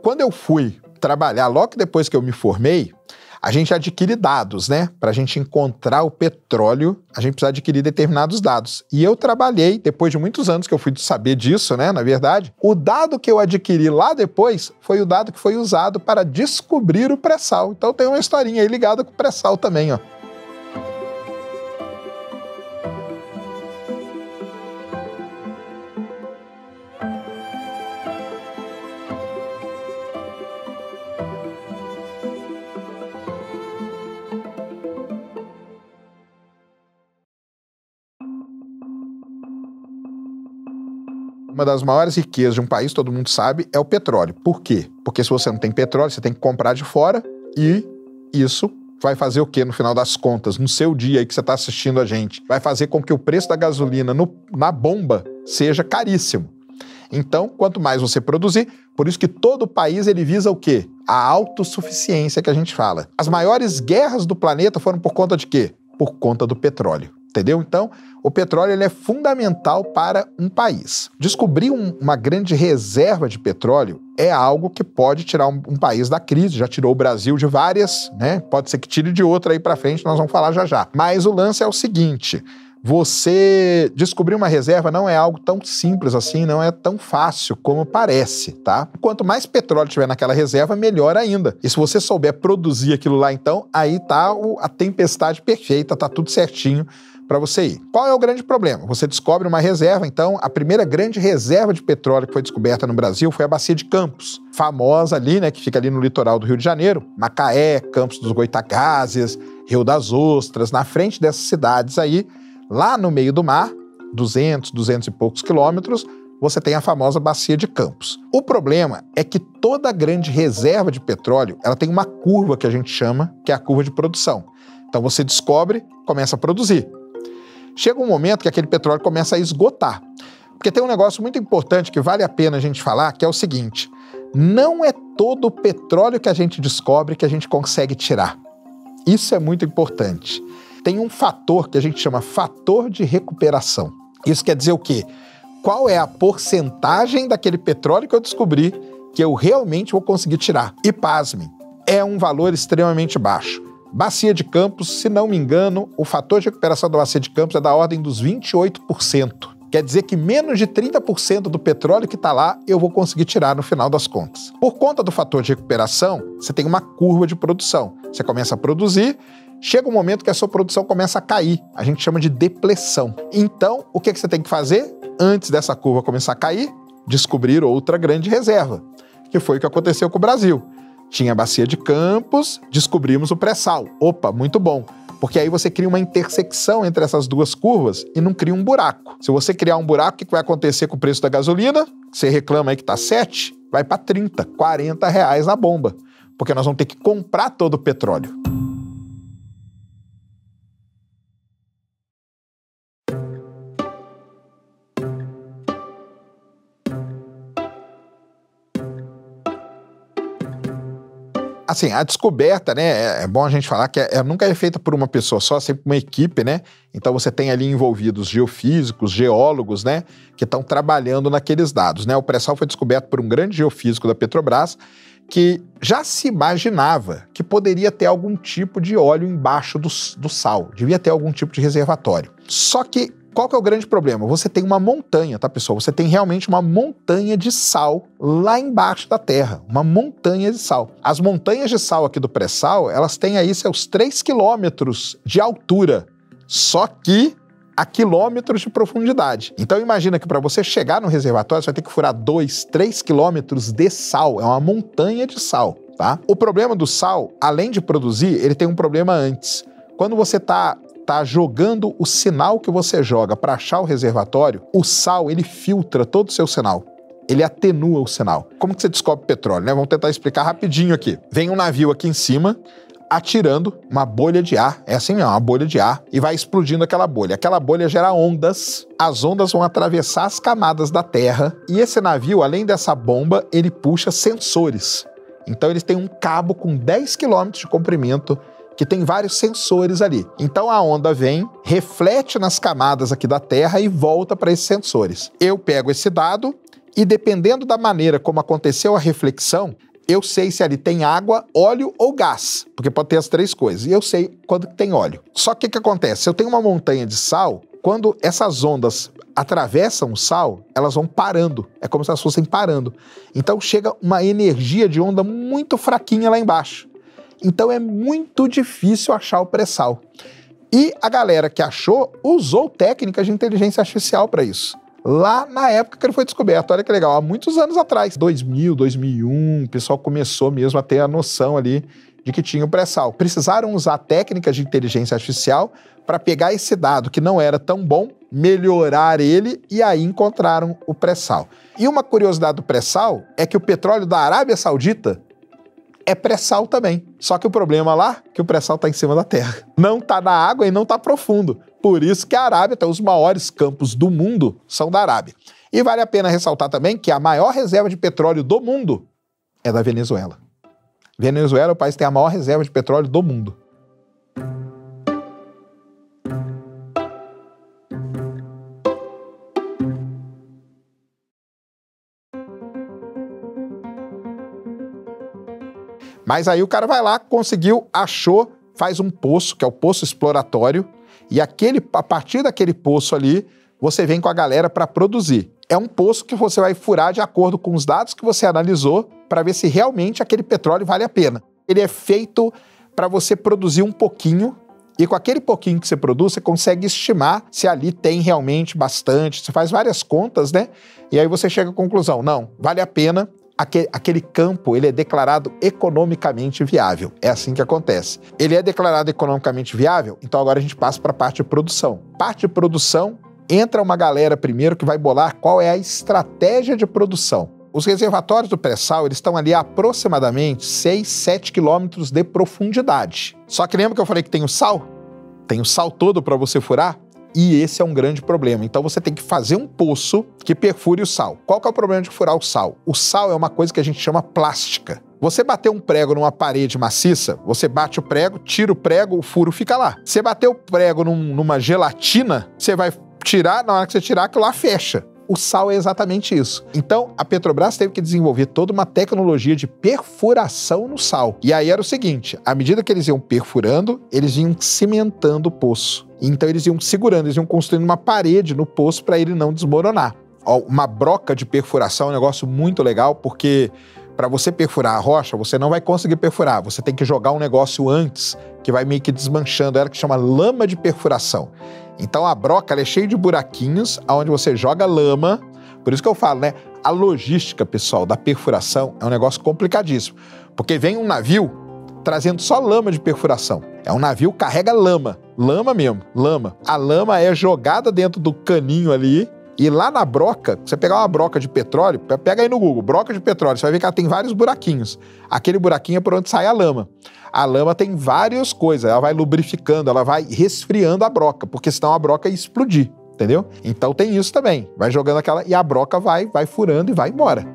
quando eu fui trabalhar, logo depois que eu me formei, a gente adquire dados, né? Para a gente encontrar o petróleo, a gente precisa adquirir determinados dados. E eu trabalhei, depois de muitos anos que eu fui saber disso, né? Na verdade, o dado que eu adquiri lá depois foi o dado que foi usado para descobrir o pré-sal. Então tem uma historinha aí ligada com o pré-sal também, ó. Uma das maiores riquezas de um país, todo mundo sabe, é o petróleo. Por quê? Porque se você não tem petróleo, você tem que comprar de fora e isso vai fazer o quê no final das contas? No seu dia aí que você está assistindo a gente, vai fazer com que o preço da gasolina na bomba seja caríssimo. Então, quanto mais você produzir, por isso que todo país ele visa o quê? A autossuficiência que a gente fala. As maiores guerras do planeta foram por conta de quê? Por conta do petróleo. Entendeu? Então, o petróleo ele é fundamental para um país. Descobrir uma grande reserva de petróleo é algo que pode tirar um país da crise. Já tirou o Brasil de várias, né? Pode ser que tire de outra aí para frente, nós vamos falar já já. Mas o lance é o seguinte: você descobrir uma reserva não é algo tão simples assim, não é tão fácil como parece, tá? Quanto mais petróleo tiver naquela reserva, melhor ainda. E se você souber produzir aquilo lá, então, aí tá a tempestade perfeita, tá tudo certinho para você ir. Qual é o grande problema? Você descobre uma reserva, então, a primeira grande reserva de petróleo que foi descoberta no Brasil foi a Bacia de Campos, famosa ali, né, que fica ali no litoral do Rio de Janeiro, Macaé, Campos dos Goitacazes, Rio das Ostras, na frente dessas cidades aí, lá no meio do mar, 200 e poucos quilômetros, você tem a famosa Bacia de Campos. O problema é que toda grande reserva de petróleo, ela tem uma curva que a gente chama, que é a curva de produção. Então você descobre, começa a produzir. Chega um momento que aquele petróleo começa a esgotar. Porque tem um negócio muito importante que vale a pena a gente falar, que é o seguinte: não é todo o petróleo que a gente descobre que a gente consegue tirar. Isso é muito importante. Tem um fator que a gente chama fator de recuperação. Isso quer dizer o quê? Qual é a porcentagem daquele petróleo que eu descobri que eu realmente vou conseguir tirar? E pasmem, é um valor extremamente baixo. Bacia de Campos, se não me engano, o fator de recuperação da Bacia de Campos é da ordem dos 28%. Quer dizer que menos de 30% do petróleo que está lá eu vou conseguir tirar no final das contas. Por conta do fator de recuperação, você tem uma curva de produção. Você começa a produzir, chega um momento que a sua produção começa a cair. A gente chama de depressão. Então, o que você tem que fazer? Antes dessa curva começar a cair, descobrir outra grande reserva, que foi o que aconteceu com o Brasil. Tinha a Bacia de Campos, descobrimos o pré-sal. Opa, muito bom. Porque aí você cria uma intersecção entre essas duas curvas e não cria um buraco. Se você criar um buraco, o que vai acontecer com o preço da gasolina? Você reclama aí que tá 7, vai para 30, 40 reais na bomba. Porque nós vamos ter que comprar todo o petróleo. Assim, a descoberta, né, é bom a gente falar que nunca é feita por uma pessoa só, sempre uma equipe, né? Então você tem ali envolvidos geofísicos, geólogos, né, que estão trabalhando naqueles dados, né? O pré-sal foi descoberto por um grande geofísico da Petrobras que já se imaginava que poderia ter algum tipo de óleo embaixo do sal, devia ter algum tipo de reservatório. Só que qual que é o grande problema? Você tem uma montanha, tá, pessoal? Você tem realmente uma montanha de sal lá embaixo da terra. Uma montanha de sal. As montanhas de sal aqui do pré-sal, elas têm aí seus 3 quilômetros de altura. Só que a quilômetros de profundidade. Então imagina que para você chegar no reservatório, você vai ter que furar 2, 3 quilômetros de sal. É uma montanha de sal, tá? O problema do sal, além de produzir, ele tem um problema antes. Quando você tá jogando o sinal que você joga para achar o reservatório, o sal, ele filtra todo o seu sinal. Ele atenua o sinal. Como que você descobre petróleo, né? Vamos tentar explicar rapidinho aqui. Vem um navio aqui em cima, atirando uma bolha de ar, é assim mesmo, uma bolha de ar, e vai explodindo aquela bolha. Aquela bolha gera ondas, as ondas vão atravessar as camadas da terra, e esse navio, além dessa bomba, ele puxa sensores. Então ele tem um cabo com 10 km de comprimento, que tem vários sensores ali. Então a onda vem, reflete nas camadas aqui da Terra e volta para esses sensores. Eu pego esse dado e, dependendo da maneira como aconteceu a reflexão, eu sei se ali tem água, óleo ou gás, porque pode ter as três coisas, e eu sei quando tem óleo. Só que o que acontece? Se eu tenho uma montanha de sal, quando essas ondas atravessam o sal, elas vão parando, é como se elas fossem parando. Então chega uma energia de onda muito fraquinha lá embaixo. Então é muito difícil achar o pré-sal. E a galera que achou usou técnicas de inteligência artificial para isso. Lá na época que ele foi descoberto, olha que legal, há muitos anos atrás, 2000, 2001, o pessoal começou mesmo a ter a noção ali de que tinha o pré-sal. Precisaram usar técnicas de inteligência artificial para pegar esse dado que não era tão bom, melhorar ele e aí encontraram o pré-sal. E uma curiosidade do pré-sal é que o petróleo da Arábia Saudita é pré-sal também. Só que o problema lá é que o pré-sal está em cima da terra. Não está na água e não está profundo. Por isso que a Arábia tem os maiores campos do mundo, são da Arábia. E vale a pena ressaltar também que a maior reserva de petróleo do mundo é da Venezuela. Venezuela é o país que tem a maior reserva de petróleo do mundo. Mas aí o cara vai lá, conseguiu, achou, faz um poço, que é o poço exploratório, e a partir daquele poço ali, você vem com a galera para produzir. É um poço que você vai furar de acordo com os dados que você analisou para ver se realmente aquele petróleo vale a pena. Ele é feito para você produzir um pouquinho, e com aquele pouquinho que você produz, você consegue estimar se ali tem realmente bastante. Você faz várias contas, né? E aí você chega à conclusão, não, vale a pena. Aquele campo, ele é declarado economicamente viável. É assim que acontece. Ele é declarado economicamente viável, então agora a gente passa para a parte de produção. Parte de produção, entra uma galera primeiro que vai bolar qual é a estratégia de produção. Os reservatórios do pré-sal, eles estão ali a aproximadamente 6, 7 quilômetros de profundidade. Só que lembra que eu falei que tem o sal? Tem o sal todo para você furar? E esse é um grande problema. Então você tem que fazer um poço que perfure o sal. Qual que é o problema de furar o sal? O sal é uma coisa que a gente chama plástica. Você bater um prego numa parede maciça, você bate o prego, tira o prego, o furo fica lá. Você bater o prego numa gelatina, você vai tirar, na hora que você tirar, aquilo lá fecha. O sal é exatamente isso. Então, a Petrobras teve que desenvolver toda uma tecnologia de perfuração no sal. E aí era o seguinte, à medida que eles iam perfurando, eles iam cimentando o poço. Então eles iam segurando, eles iam construindo uma parede no poço para ele não desmoronar. Ó, uma broca de perfuração é um negócio muito legal, porque para você perfurar a rocha, você não vai conseguir perfurar, você tem que jogar um negócio antes, que vai meio que desmanchando ela, que chama lama de perfuração. Então a broca ela é cheia de buraquinhos, onde você joga lama. Por isso que eu falo, né? A logística, pessoal, da perfuração é um negócio complicadíssimo. Porque vem um navio trazendo só lama de perfuração. É um navio que carrega lama. Lama mesmo, lama. A lama é jogada dentro do caninho ali. E lá na broca, você pegar uma broca de petróleo, pega aí no Google, broca de petróleo, você vai ver que ela tem vários buraquinhos. Aquele buraquinho é por onde sai a lama. A lama tem várias coisas, ela vai lubrificando, ela vai resfriando a broca, porque senão a broca ia explodir, entendeu? Então tem isso também, vai jogando aquela e a broca vai furando e vai embora.